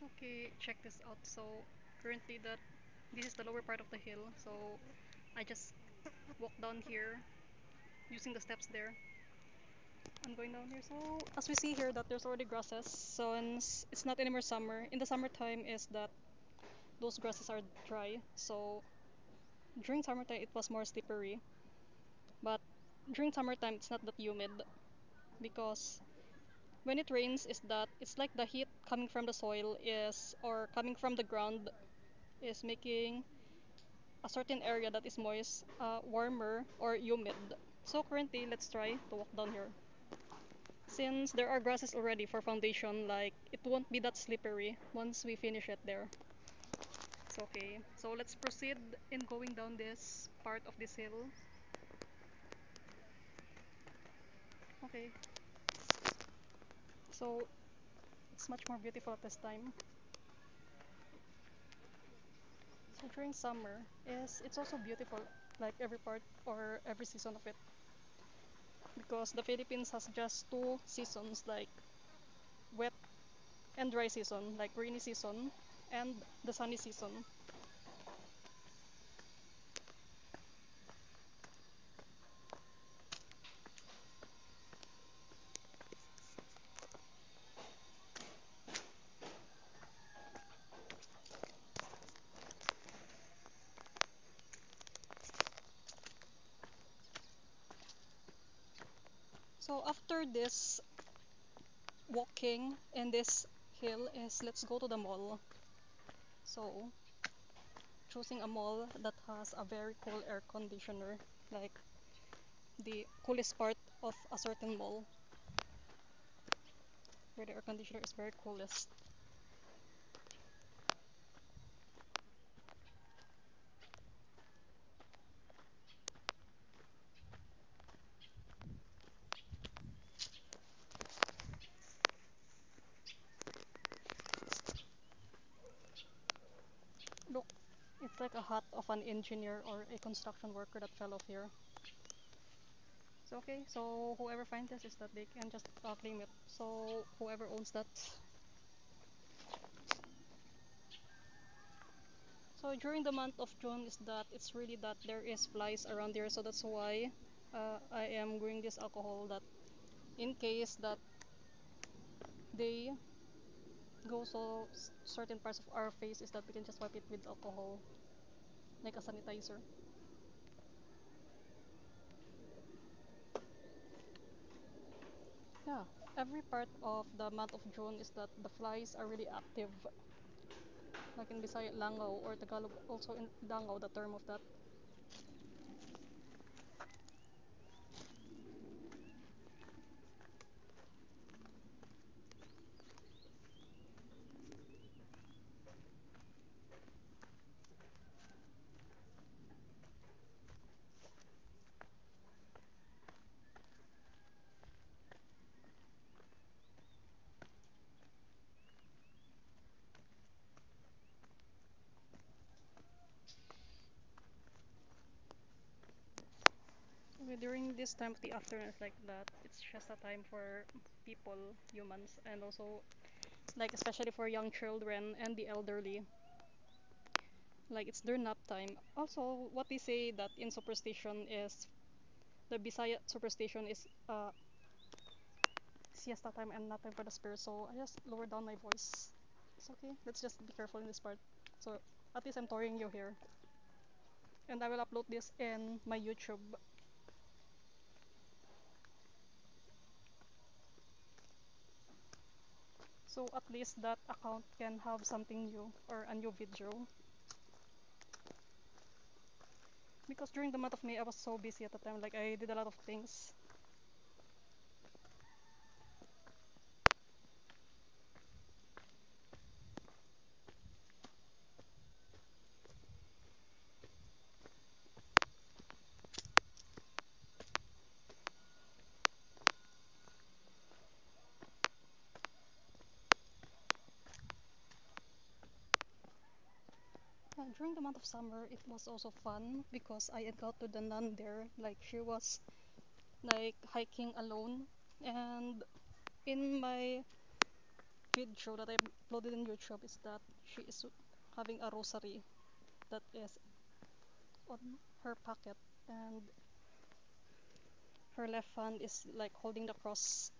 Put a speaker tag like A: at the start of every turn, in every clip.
A: Okay, check this out. So currently that this is the lower part of the hill. So I just walk down here using the steps there. I'm going down here. So as we see here that there's already grasses. So it's not anymore summer. In the summertime is that those grasses are dry. So during summertime it was more slippery. But during summertime it's not that humid because when it rains is that it's like the heat coming from the soil is or coming from the ground is making a certain area that is moist warmer or humid. So currently let's try to walk down here. Since there are grasses already for foundation, like it won't be that slippery once we finish it there. It's okay. So let's proceed in going down this part of this hill. Okay. So it's much more beautiful at this time. So during summer is it's also beautiful like every part or every season of it because the Philippines has just two seasons like wet and dry season like rainy season and the sunny season. So after this walking in this hill is let's go to the mall. So choosing a mall that has a very cool air conditioner like the coolest part of a certain mall where the air conditioner is very coolest. Look, it's like a hat of an engineer or a construction worker that fell off here. So okay, so whoever finds this is that they can just claim it. So whoever owns that. So during the month of June is that it's really that there is flies around here. So that's why I am bringing this alcohol that in case that they go so certain parts of our face is that we can just wipe it with alcohol like a sanitizer. Yeah, every part of the month of June is that the flies are really active. Like in Bisaya, langaw or Tagalog, also in langaw, the term of that. Okay, during this time of the afternoon, it's like that. It's just a time for people, humans, and also like especially for young children and the elderly. Like it's their nap time. Also, what they say that in superstition is the Bisaya superstition is siesta time and not time for the spirit. So I just lower down my voice. It's okay. Let's just be careful in this part. So at least I'm touring you here, and I will upload this in my YouTube. So at least that account can have something new or a new video. Because during the month of May, I was so busy at the time. Like I did a lot of things. During the month of summer, it was also fun because I encountered the nun there. Like she was like hiking alone, and in my video that I uploaded in YouTube is that she is having a rosary that is on her pocket, and her left hand is like holding the cross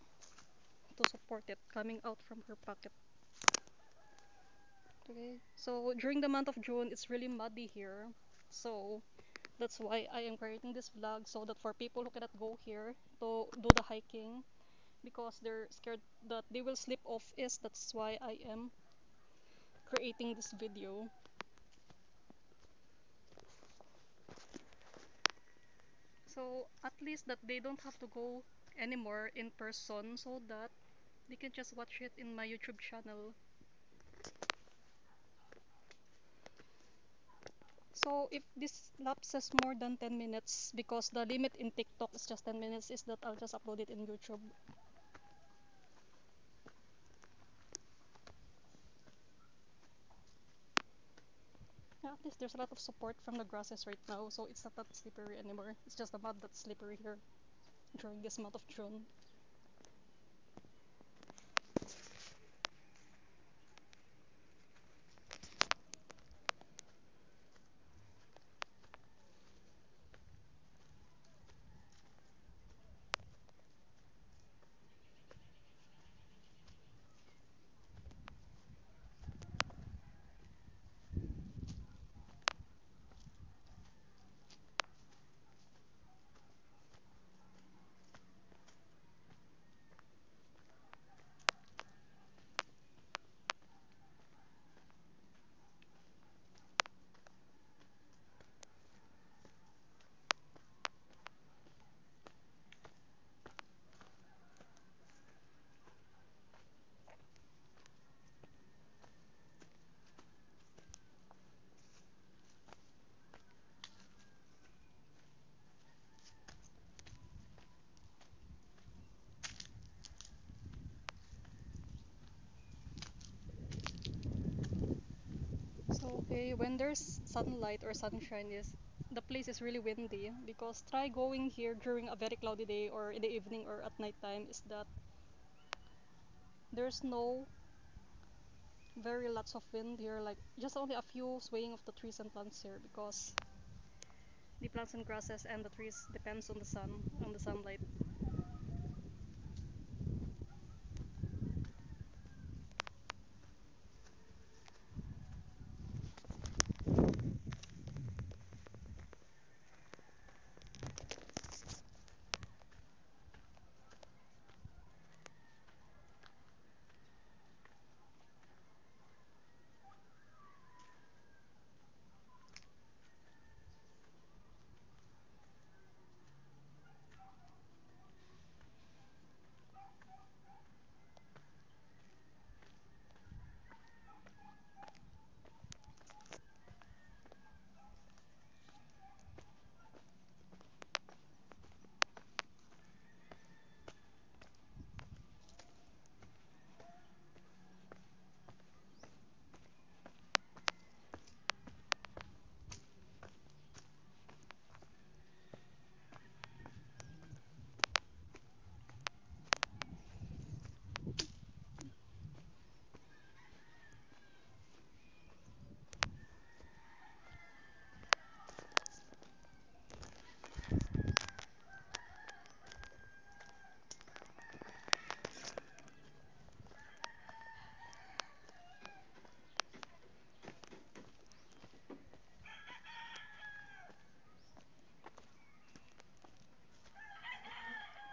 A: to support it coming out from her pocket. Okay, so during the month of June, it's really muddy here. So that's why I am creating this vlog so that for people who cannot go here to do the hiking because they're scared that they will slip off is that's why I am creating this video. So at least that they don't have to go anymore in person so that they can just watch it in my YouTube channel. So if this lapses more than 10 minutes because the limit in TikTok is just 10 minutes is that I'll just upload it in YouTube. Yeah, at least there's a lot of support from the grasses right now, so it's not that slippery anymore. It's just the mud that's slippery here during this month of June. So okay, when there's sunlight or sunshine is the place is really windy because try going here during a very cloudy day or in the evening or at night time is that there's no very lots of wind here, like just only a few swaying of the trees and plants here because the plants and grasses and the trees depends on the sun, on the sunlight.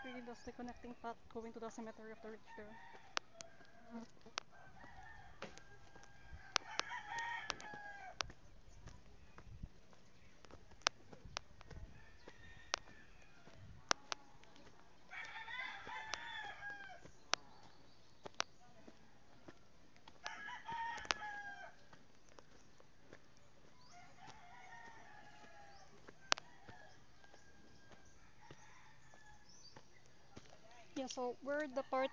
A: Really that's the connecting path going to the cemetery of the rich there. Yeah, so we're the part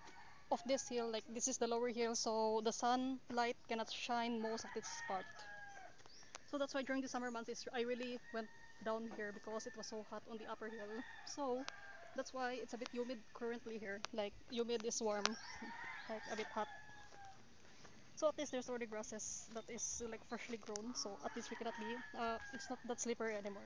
A: of this hill, like this is the lower hill, so the sunlight cannot shine most of this part. So that's why during the summer months I really went down here because it was so hot on the upper hill. So that's why it's a bit humid currently here. Like humid is warm, like a bit hot. So at least there's already grasses that is like freshly grown. So at least we cannot be. It's not that slippery anymore.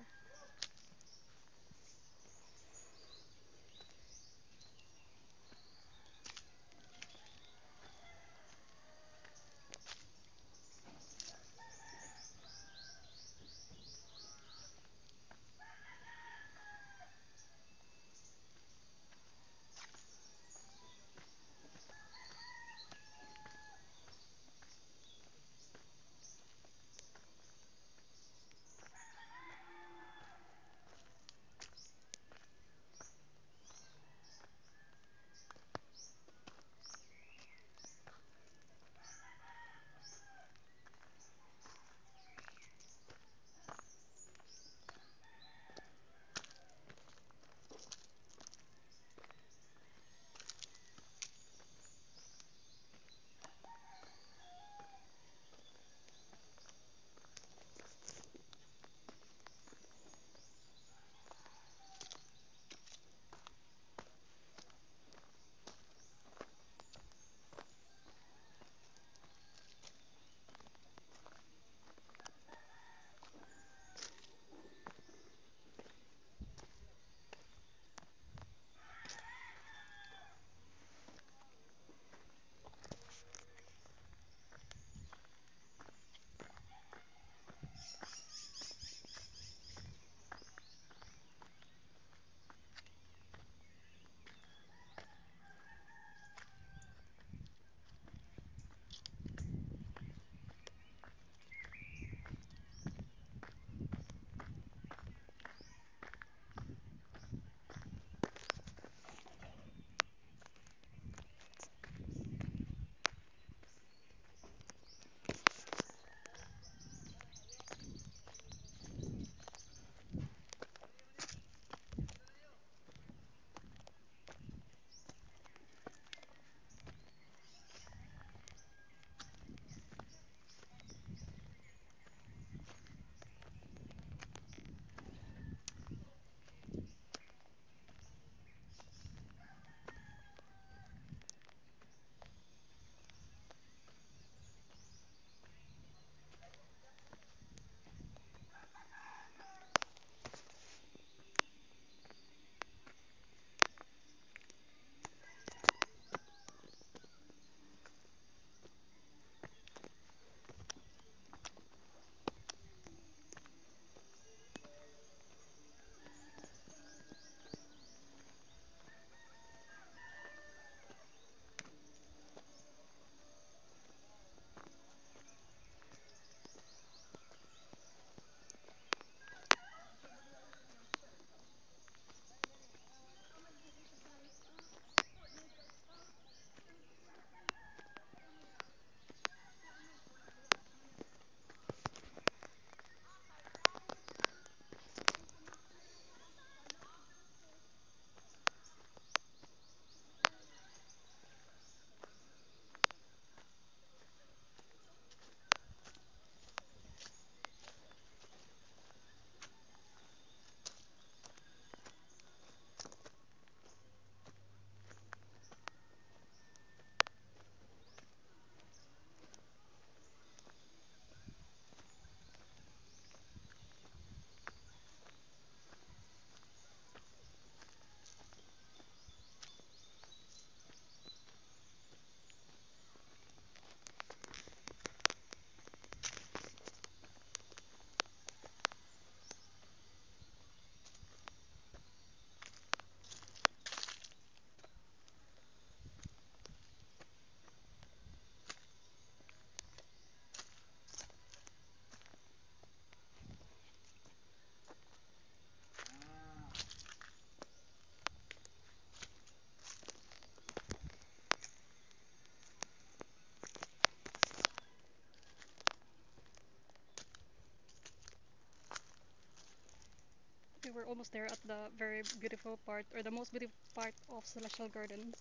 A: We were almost there at the very beautiful part, or the most beautiful part of Celestial Gardens.